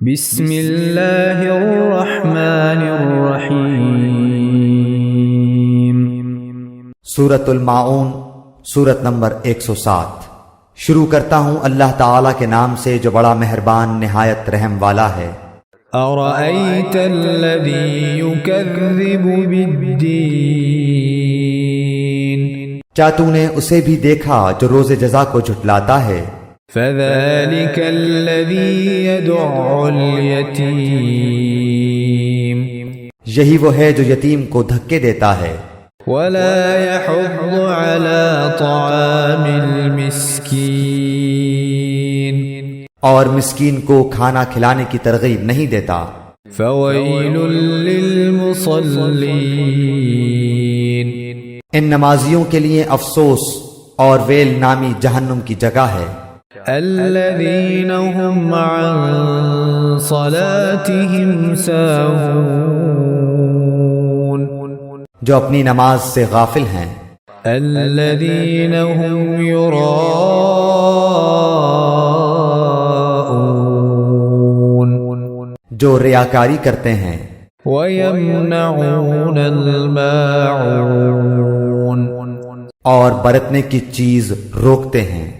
بسم اللہ الرحمن الرحیم۔ سورۃ الماعون، سورت نمبر 107۔ شروع کرتا ہوں اللہ تعالیٰ کے نام سے جو بڑا مہربان نہایت رحم والا ہے۔ ارأیت الذی یکذب بالدین، کیا تو نے اسے بھی دیکھا جو روز جزا کو جھٹلاتا ہے؟ فذلک الذی یدع الیتیم، یہی وہ ہے جو یتیم کو دھکے دیتا ہے۔ ولا يحض على طعام المسکین، اور مسکین کو کھانا کھلانے کی ترغیب نہیں دیتا۔ فویل للمصلین، ان نمازیوں کے لیے افسوس اور ویل نامی جہنم کی جگہ ہے۔ الذین هم عن صلاتهم ساہون، جو اپنی نماز سے غافل ہیں۔ الذین هم یراءون، جو ریاکاری کرتے ہیں۔ وَيَمْنَعُونَ الْمَاعُونَ، اور برتنے کی چیز روکتے ہیں۔